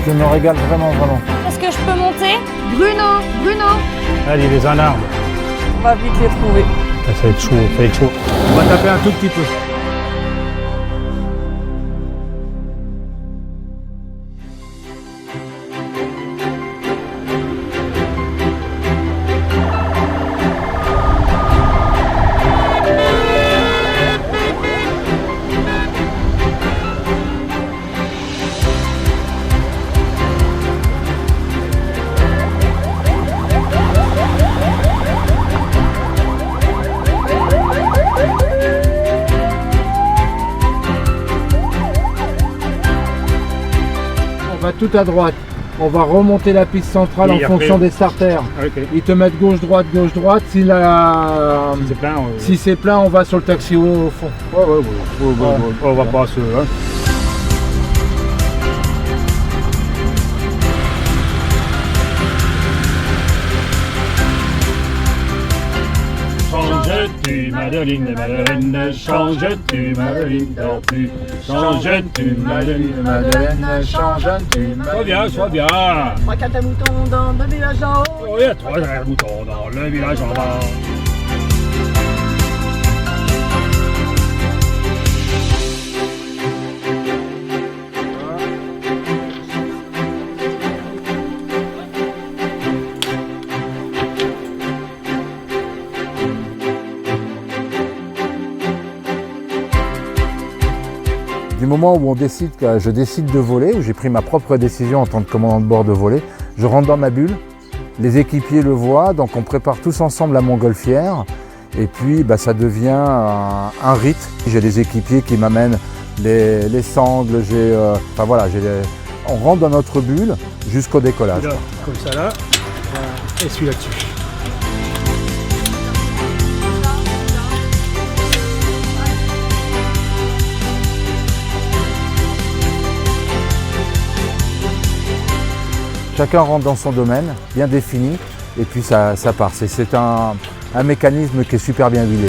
Je me régale vraiment, vraiment. Est-ce que je peux monter? Bruno. Allez, les en arbre. On va vite les trouver. Ça va être chaud, ça va être chaud. On va taper un tout petit peu. On va tout à droite. On va remonter la piste centrale en fonction des starters. Ok. Ils te mettent gauche, droite, gauche, droite. C'est plein. Si c'est plein, on va sur le taxi au fond. Ouais. On va pas se. Hein. Changes-tu, Madeleine, Madeleine, changes-tu, Madeleine, dors plus. Changes-tu, Madeleine, Madeleine, change-tu? sois bien. 3-4 moutons dans le village en haut. Oh, il y a 3 moutons dans le village en bas. Du moment où je décide de voler, où j'ai pris ma propre décision en tant que commandant de bord de voler, je rentre dans ma bulle, les équipiers le voient, donc on prépare tous ensemble la montgolfière et puis ça devient un rite. J'ai des équipiers qui m'amènent les sangles, on rentre dans notre bulle jusqu'au décollage. Là, comme ça là, et celui là-dessus. Chacun rentre dans son domaine, bien défini, et puis ça part. C'est un mécanisme qui est super bien huilé.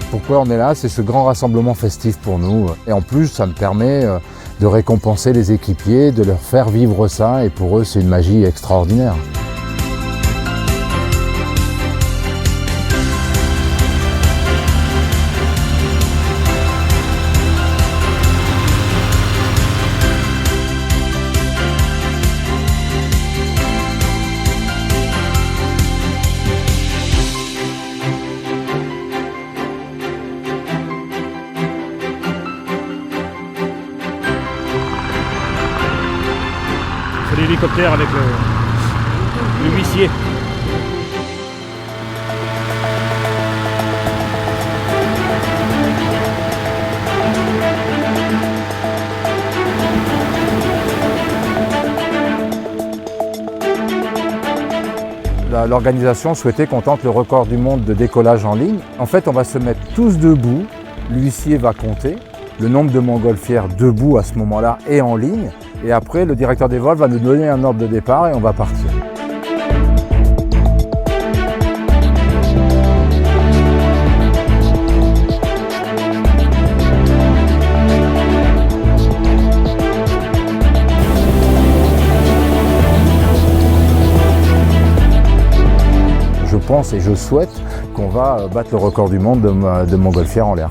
Pourquoi on est là? C'est ce grand rassemblement festif pour nous. Et en plus, ça me permet de récompenser les équipiers, de leur faire vivre ça. Et pour eux, c'est une magie extraordinaire. C'est l'hélicoptère avec le huissier. L'organisation souhaitait qu'on tente le record du monde de décollage en ligne. En fait, on va se mettre tous debout. L'huissier va compter le nombre de montgolfières debout à ce moment-là et en ligne. Et après, le directeur des vols va nous donner un ordre de départ et on va partir. Je pense et je souhaite qu'on va battre le record du monde de montgolfière en l'air.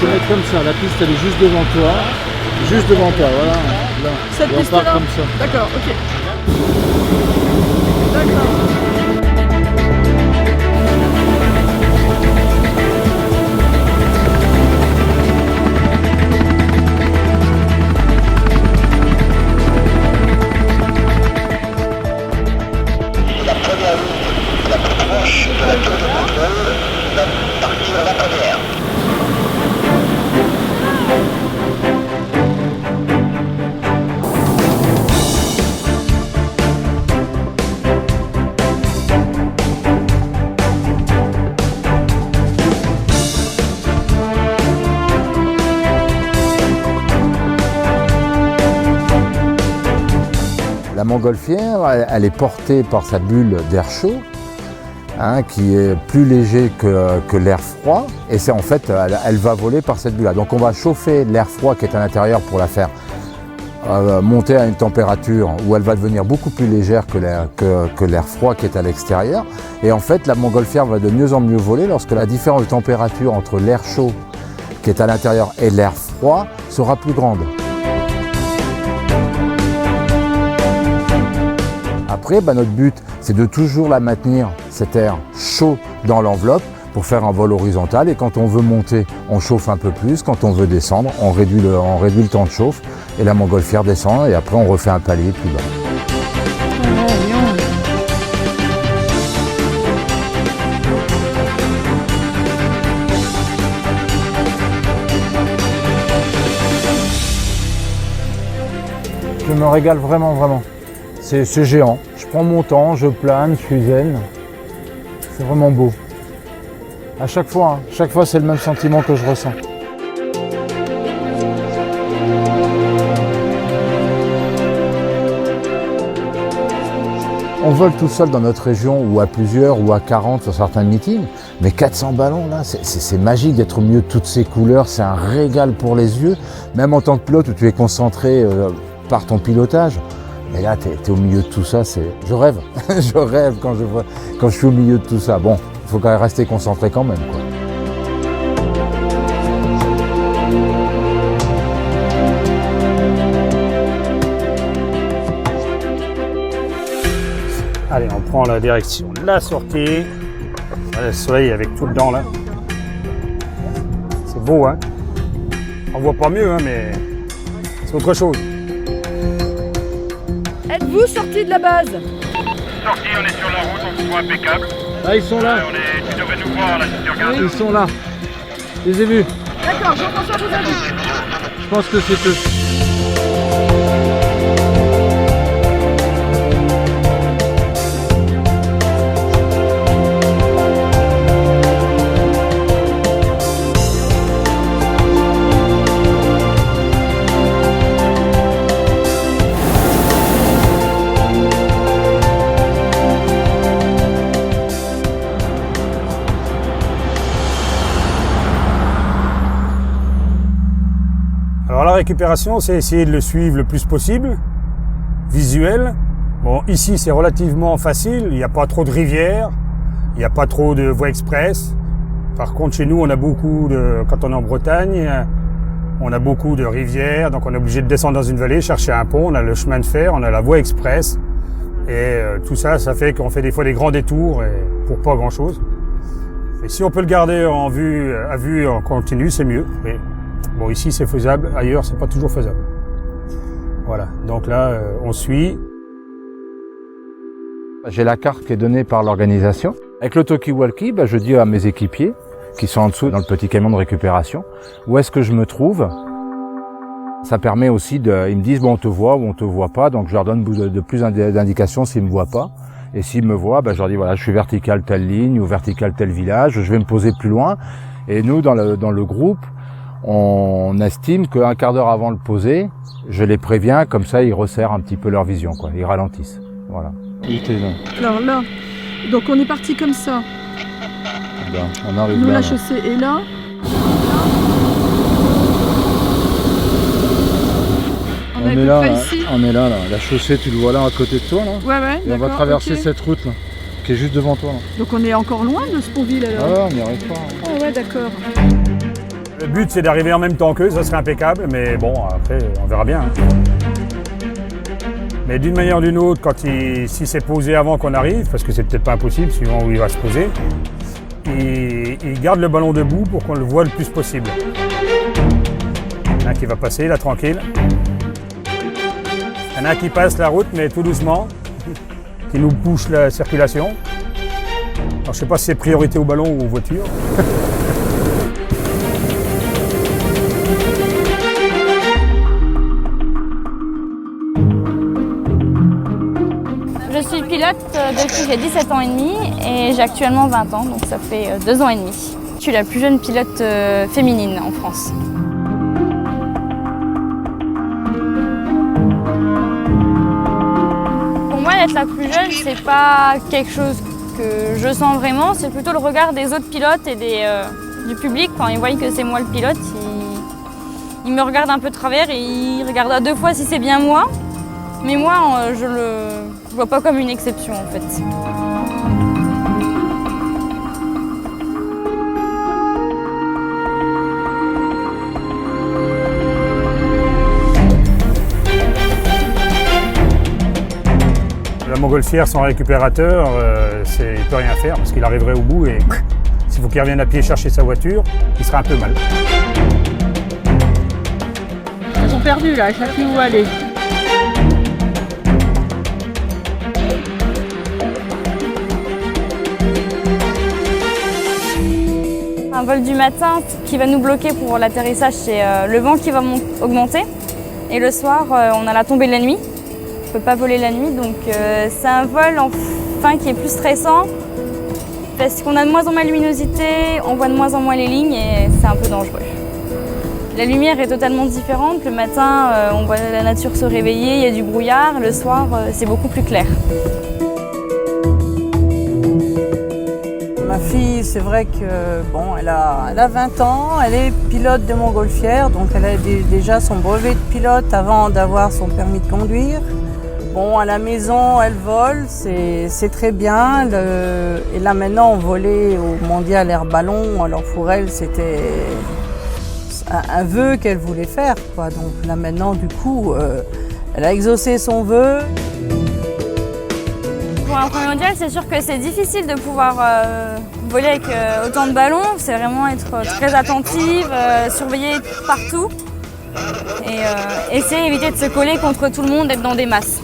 te mettre comme ça, la piste elle est juste devant toi. Juste devant toi, voilà. Là. Cette Et on piste-là part comme ça. D'accord, ok. D'accord. La première ligne la plus proche de la tour de contrôle va partir la première. La montgolfière, elle est portée par sa bulle d'air chaud, hein, qui est plus léger que l'air froid. Et c'est en fait, elle va voler par cette bulle-là. Donc on va chauffer l'air froid qui est à l'intérieur pour la faire monter à une température où elle va devenir beaucoup plus légère que l'air froid qui est à l'extérieur. Et en fait, la montgolfière va de mieux en mieux voler lorsque la différence de température entre l'air chaud qui est à l'intérieur et l'air froid sera plus grande. Après, notre but, c'est de toujours la maintenir, cet air chaud dans l'enveloppe pour faire un vol horizontal. Et quand on veut monter, on chauffe un peu plus. Quand on veut descendre, on réduit le temps de chauffe. Et la montgolfière descend et après on refait un palier plus bas. Je me régale vraiment, vraiment. C'est géant. Je prends mon temps, je plane, je suis zen. C'est vraiment beau. À chaque fois c'est le même sentiment que je ressens. On vole tout seul dans notre région, ou à plusieurs, ou à 40 sur certains meetings. Mais 400 ballons, là, c'est magique d'être au milieu de toutes ces couleurs. C'est un régal pour les yeux. Même en tant que pilote où tu es concentré par ton pilotage. Mais là, tu es au milieu de tout ça, je rêve. Je rêve quand je suis au milieu de tout ça. Bon, il faut quand même rester concentré quand même, quoi. Allez, on prend la direction. La sortie. Voilà, le soleil avec tout dedans là. C'est beau, hein. On voit pas mieux, hein, mais c'est autre chose. Êtes-vous sorti de la base? Sorti, on est sur la route, on se voit impeccable. Ah, ils sont là. Tu devrais nous voir là si tu regardes. Ils sont là. Je les ai vus. D'accord, Jean-François vous a vu. Je pense que c'est eux. Alors la récupération, c'est essayer de le suivre le plus possible, visuel. Bon, ici c'est relativement facile, il n'y a pas trop de rivières, il n'y a pas trop de voies express. Par contre, chez nous, on a beaucoup quand on est en Bretagne, on a beaucoup de rivières, donc on est obligé de descendre dans une vallée, chercher un pont, on a le chemin de fer, on a la voie express. Et tout ça, ça fait qu'on fait des fois des grands détours pour pas grand-chose. Et si on peut le garder à vue en continu, c'est mieux. Mais bon, ici c'est faisable, ailleurs c'est pas toujours faisable. Voilà, donc là on suit. J'ai la carte qui est donnée par l'organisation. Avec le talkie-walkie, je dis à mes équipiers, qui sont en dessous dans le petit camion de récupération, où est-ce que je me trouve. Ça permet aussi ils me disent, bon, on te voit ou on te voit pas, donc je leur donne de plus d'indications s'ils me voient pas. Et s'ils me voient, je leur dis, voilà, je suis vertical telle ligne ou vertical tel village, je vais me poser plus loin. Et nous, dans le groupe, on estime qu'un quart d'heure avant le poser, je les préviens, comme ça ils resserrent un petit peu leur vision, quoi. Ils ralentissent. Voilà. Alors là, donc on est parti comme ça. On arrive Nous, là. la chaussée est là. On est à peu près ici. On est là. La chaussée, tu le vois là à côté de toi, là. Ouais, Et on va traverser ok. cette route, là, qui est juste devant toi, là. Donc on est encore loin de Sponville alors. Ah, on n'y arrive pas. Ah ouais, d'accord. Le but, c'est d'arriver en même temps qu'eux, ça serait impeccable, mais bon, après, on verra bien. Mais d'une manière ou d'une autre, si c'est posé avant qu'on arrive, parce que c'est peut-être pas impossible, suivant où il va se poser, il garde le ballon debout pour qu'on le voit le plus possible. Il y en a un qui va passer, là, tranquille. Il y en a un qui passe la route, mais tout doucement, qui nous bouche la circulation. Alors, je ne sais pas si c'est priorité au ballon ou aux voitures. Je suis pilote depuis j'ai 17 ans et demi et j'ai actuellement 20 ans, donc ça fait 2 ans et demi. Je suis la plus jeune pilote féminine en France. Pour moi, être la plus jeune, c'est pas quelque chose que je sens vraiment, c'est plutôt le regard des autres pilotes et du public. Quand ils voient que c'est moi le pilote, ils me regardent un peu de travers et ils regardent à 2 fois si c'est bien moi. Mais moi, je le vois pas comme une exception en fait. La montgolfière sans récupérateur, il ne peut rien faire parce qu'il arriverait au bout et s'il faut qu'il revienne à pied chercher sa voiture, il sera un peu mal. Ils sont perdus là, ils savent plus où aller. Un vol du matin qui va nous bloquer pour l'atterrissage, c'est le vent qui va augmenter. Et le soir, on a la tombée de la nuit. On ne peut pas voler la nuit, donc c'est un vol qui est plus stressant parce qu'on a de moins en moins de luminosité, on voit de moins en moins les lignes et c'est un peu dangereux. La lumière est totalement différente. Le matin, on voit la nature se réveiller, il y a du brouillard. Le soir, c'est beaucoup plus clair. Ma fille, c'est vrai que bon, elle a 20 ans, elle est pilote de montgolfière, donc elle a déjà son brevet de pilote avant d'avoir son permis de conduire. Bon, à la maison, elle vole, c'est très bien. Et là maintenant, on volait au mondial air ballon, alors pour elle, c'était un vœu qu'elle voulait faire, quoi. Donc là maintenant, du coup, elle a exaucé son vœu. Pour un premier mondial, c'est sûr que c'est difficile de pouvoir voler avec autant de ballons. C'est vraiment être très attentive, surveiller partout et essayer d'éviter de se coller contre tout le monde, d'être dans des masses.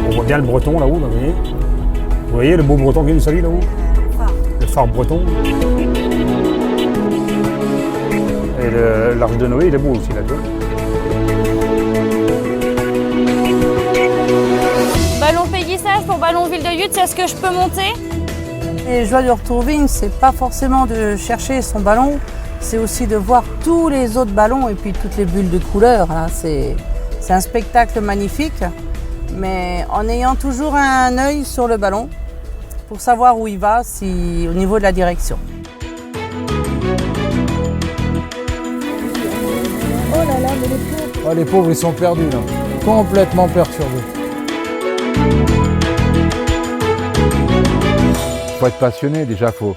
On voit bien le breton là-haut, là, vous voyez. Vous voyez le beau breton qui nous salue là-haut? Le phare breton. Et l'arche de Noé, il est beau aussi là-dedans. Ballon payissage pour ballon ville de Yute, est-ce que je peux monter? Les joies du retourvigne, c'est pas forcément de chercher son ballon, c'est aussi de voir tous les autres ballons et puis toutes les bulles de couleurs. C'est un spectacle magnifique, mais en ayant toujours un œil sur le ballon pour savoir où il va, au niveau de la direction. Oh là là, mais les pauvres. Oh, les pauvres, ils sont perdus là, complètement perturbés. Il faut être passionné, déjà, il faut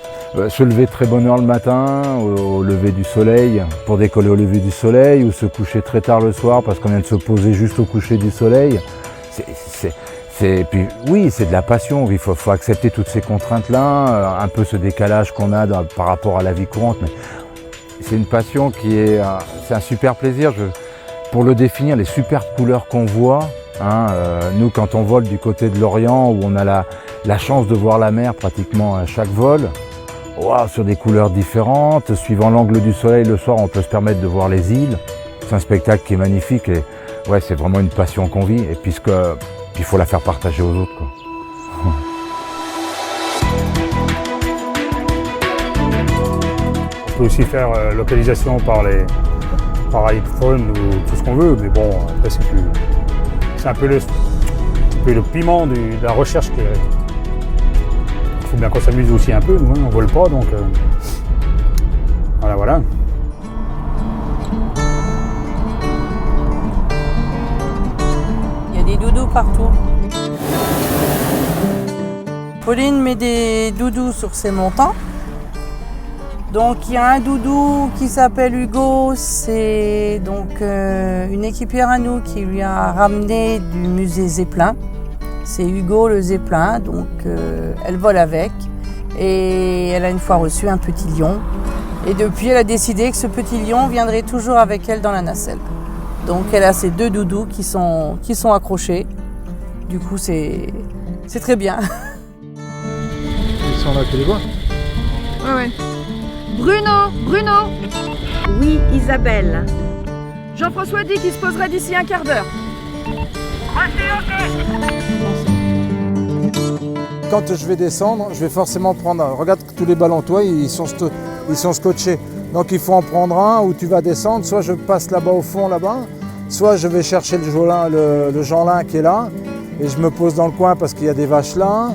se lever de très bonne heure le matin, au lever du soleil, pour décoller au lever du soleil, ou se coucher très tard le soir parce qu'on vient de se poser juste au coucher du soleil. Puis, oui, c'est de la passion, il faut accepter toutes ces contraintes-là, un peu ce décalage qu'on a par rapport à la vie courante. Mais c'est une passion c'est un super plaisir. Pour le définir, les superbes couleurs qu'on voit, nous quand on vole du côté de l'Orient, où on a la chance de voir la mer pratiquement à chaque vol, sur des couleurs différentes, suivant l'angle du soleil le soir, on peut se permettre de voir les îles. C'est un spectacle qui est magnifique et ouais, c'est vraiment une passion qu'on vit. Et il faut la faire partager aux autres, quoi. On peut aussi faire localisation par iPhone ou tout ce qu'on veut, mais bon, après c'est un peu le piment de la recherche. Il faut bien qu'on s'amuse aussi un peu, nous, on ne vole pas, donc voilà. Il y a des doudous partout. Pauline met des doudous sur ses montants. Donc il y a un doudou qui s'appelle Hugo, c'est donc une équipière à nous qui lui a ramené du musée Zeppelin. C'est Hugo le Zeppelin, donc elle vole avec. Et elle a une fois reçu un petit lion. Et depuis, elle a décidé que ce petit lion viendrait toujours avec elle dans la nacelle. Donc elle a ces 2 doudous qui sont accrochés. Du coup, c'est très bien. Ils sont là, tu les vois? Ouais. Bruno. Oui, Isabelle. Jean-François dit qu'il se poserait d'ici un quart d'heure. Quand je vais descendre, je vais forcément prendre. Regarde tous les ballons, toi, ils sont scotchés. Donc il faut en prendre un où tu vas descendre. Soit je passe là-bas au fond, là-bas, soit je vais chercher le Jeanlin qui est là et je me pose dans le coin parce qu'il y a des vaches là.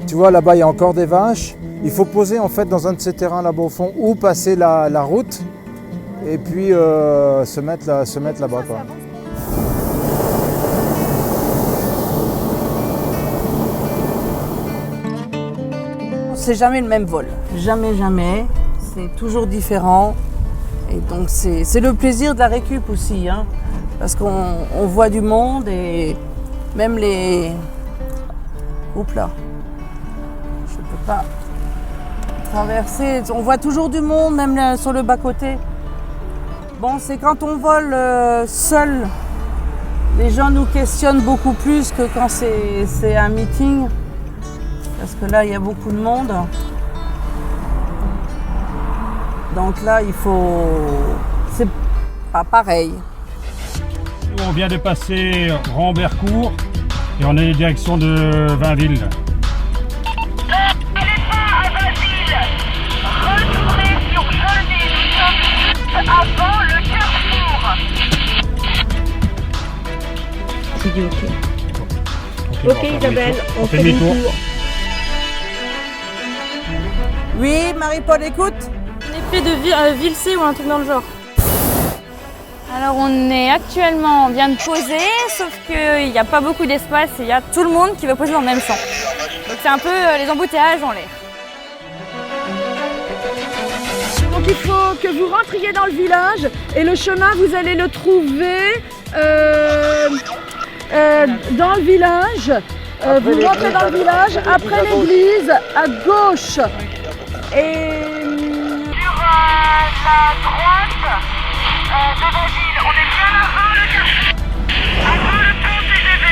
Tu vois, là-bas, il y a encore des vaches. Il faut poser en fait dans un de ces terrains là-bas au fond ou passer la route et puis se mettre là-bas, quoi. C'est jamais le même vol. Jamais. C'est toujours différent. Et donc c'est le plaisir de la récup aussi. Hein, parce qu'on voit du monde et même les... Oups là. Je peux pas traverser. On voit toujours du monde, même là, sur le bas-côté. Bon, c'est quand on vole seul. Les gens nous questionnent beaucoup plus que quand c'est un meeting. Parce que là, il y a beaucoup de monde. Donc là, c'est pas pareil. On vient de passer Rambercourt et on est en direction de Vainville. N'allez pas à Vainville. Retournez sur Jeunet. Nous sommes juste avant le carrefour. Tu dis ok. Ok Isabelle, on fait demi-tour. Oui, Marie-Paul, écoute. Effet de Vilsé ou un truc dans le genre. Alors on est actuellement, on vient de poser, sauf qu'il n'y a pas beaucoup d'espace et il y a tout le monde qui veut poser dans le même champ. Donc c'est un peu les embouteillages en l'air. Donc il faut que vous rentriez dans le village et le chemin, vous allez le trouver dans le village. Vous rentrez dans le village, après l'église, à gauche. Et Sur la droite de Vainville, on est bien avant le carrefour. Avant le pont TGV.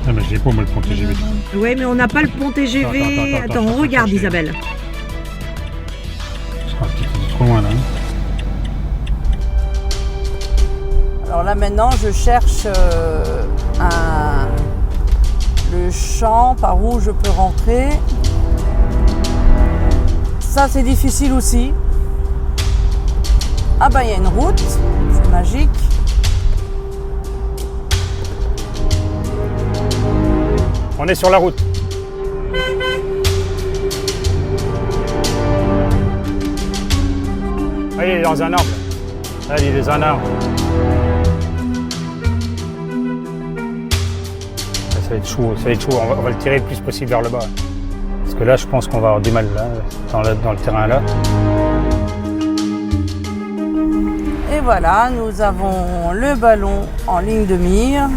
Ah mais j'ai pas moi le pont TGV. Ouais, mais on n'a pas le pont TGV. Attends, on regarde Isabelle. C'est trop loin là. Alors là maintenant, je cherche le champ par où je peux rentrer. Ça, c'est difficile aussi. Ah bah, il y a une route, c'est magique. On est sur la route. Ah, il est dans un arbre. Ah, il est dans un arbre. Ça va être chaud, on va le tirer le plus possible vers le bas. Parce que là, je pense qu'on va avoir du mal là, dans le terrain là. Et voilà, nous avons le ballon en ligne de mire.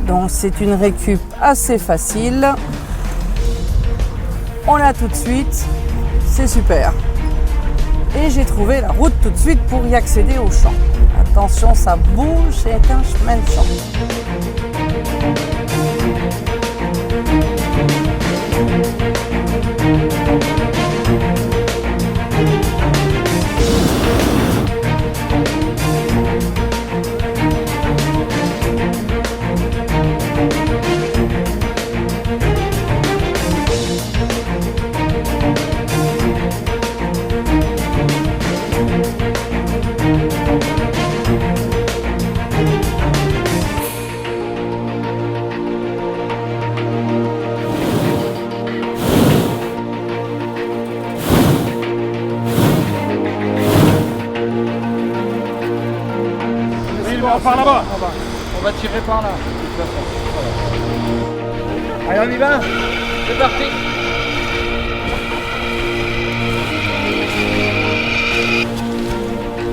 Donc c'est une récup assez facile. On l'a tout de suite, c'est super. Et j'ai trouvé la route tout de suite pour y accéder au champ. Attention, ça bouge, c'est un chemin de champ. Par là-bas. On va tirer par là. Allez, on y va. C'est parti.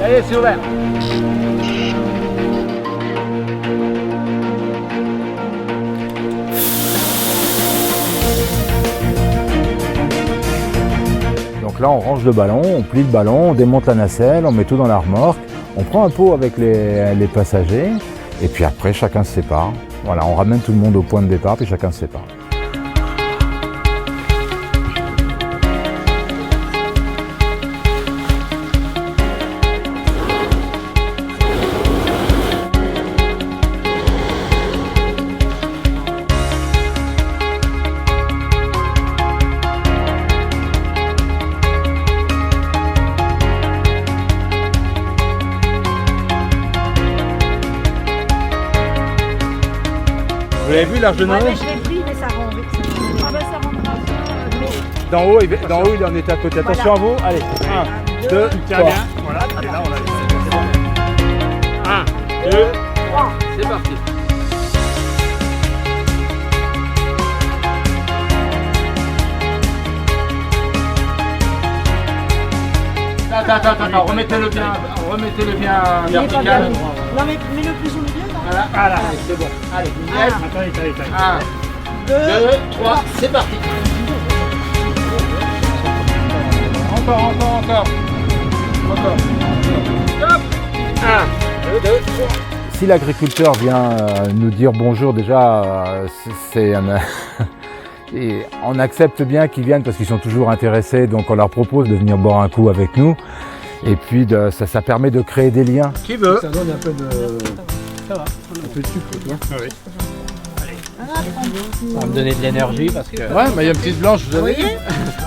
Allez, c'est ouvert. Donc là, on range le ballon, on plie le ballon, on démonte la nacelle, on met tout dans la remorque, on prend un pot avec les passagers, et puis après, chacun se sépare. Voilà, on ramène tout le monde au point de départ, puis chacun se sépare. Vous l'avez vu, l'arche de Noé? Ouais, mais je l'ai pris, mais ça rend vite. Ah bah ça rendra bien. D'en haut, il en était à côté. Attention à vous. Allez, 1, 2, 3. Voilà, et là on a 1, 2, 3. C'est parti. Attends, remettez-le bien vertical. Non mais mets-le plus au milieu, non? Voilà, allez, c'est bon. Allez, nickel. Attends. 1, 2, 3, c'est parti. Encore. Stop. 1, 2, 3. Si l'agriculteur vient nous dire bonjour, déjà, et on accepte bien qu'ils viennent parce qu'ils sont toujours intéressés, donc on leur propose de venir boire un coup avec nous. Et puis ça permet de créer des liens. Qui veut? Ça donne un peu de... Ça va. Un peu de sucre, tu vois. Ah oui. Ça va me donner de l'énergie parce que... Ouais, mais il y a une petite blanche, vous avez vu?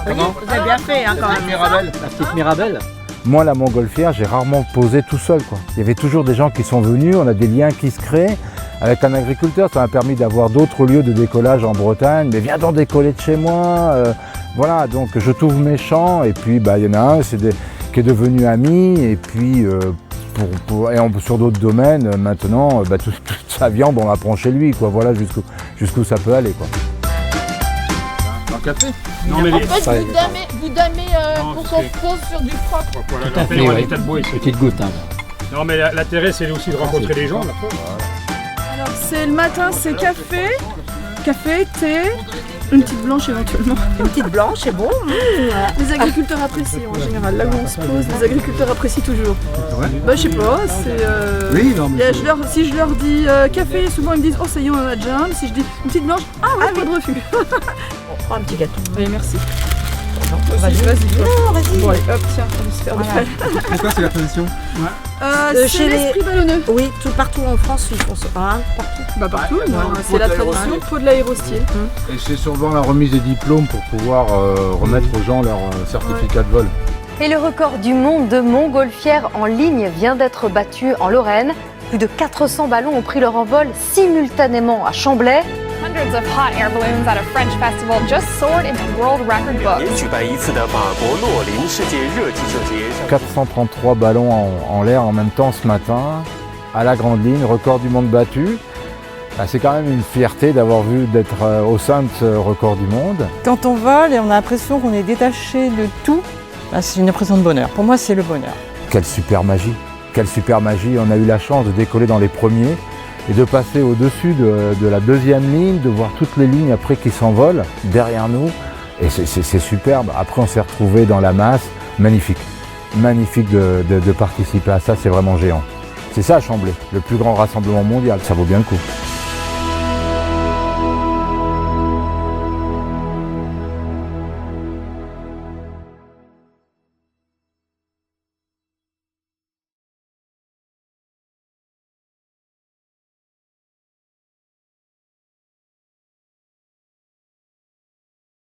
Comment? Vous avez bien fait, hein, quand même. Mirabelle. La petite Mirabelle. Moi, la montgolfière, j'ai rarement posé tout seul, quoi. Il y avait toujours des gens qui sont venus, on a des liens qui se créent. Avec un agriculteur, ça m'a permis d'avoir d'autres lieux de décollage en Bretagne. Mais viens donc décoller de chez moi. Voilà, donc je trouve mes champs. Et puis, il y en a un qui est devenu ami. Et puis, sur d'autres domaines, maintenant, toute sa viande, on la prend chez lui, quoi. Voilà jusqu'où ça peut aller, quoi. Un café? Non, mais En fait, vous damez pour qu'on pose sur du propre. voilà, Tout à fait, on va oui. des tas de bois ici. Petite goutte. Hein. Non, mais l'intérêt, c'est aussi de rencontrer les gens. Là. Alors c'est le matin, c'est café, thé, une petite blanche éventuellement. Une petite blanche, c'est bon. Les agriculteurs apprécient en général. Là où on se pose, les agriculteurs apprécient toujours. Ouais. Bah je sais pas, c'est... Oui, non, mais... si je leur dis café, souvent ils me disent oh ça y est on en a déjà un. Si je dis une petite blanche, ah ouais, pas de refus. On prend un petit gâteau. Oui merci. Vas-y. Non, vas-y. Bon allez hop tiens, on va se faire Voilà. C'est quoi, c'est la tradition? c'est chez les- l'esprit ballonneux. Oui, tout partout en France, ils font ça. Hein, partout. Bah partout, Ouais, c'est la tradition, pot de l'aérostier. Et c'est souvent la remise des diplômes pour pouvoir remettre aux gens leur certificat de vol. Et le record du monde de montgolfière en ligne vient d'être battu en Lorraine. Plus de 400 ballons ont pris leur envol simultanément à Chamblay. Hundreds of hot air balloons at a French festival just soared into world record books. 433 ballons en l'air en même temps ce matin, à la grande ligne, record du monde battu. C'est quand même une fierté d'être au sein de ce record du monde. Quand on vole et on a l'impression qu'on est détaché de tout, c'est une impression de bonheur. Pour moi, c'est le bonheur. Quelle super magie! Quelle super magie! On a eu la chance de décoller dans les premiers et de passer au-dessus de la deuxième ligne, de voir toutes les lignes après qui s'envolent derrière nous. Et c'est superbe. Après, on s'est retrouvés dans la masse. Magnifique. Magnifique de participer à ça, c'est vraiment géant. C'est ça, Chamblay, le plus grand rassemblement mondial. Ça vaut bien le coup.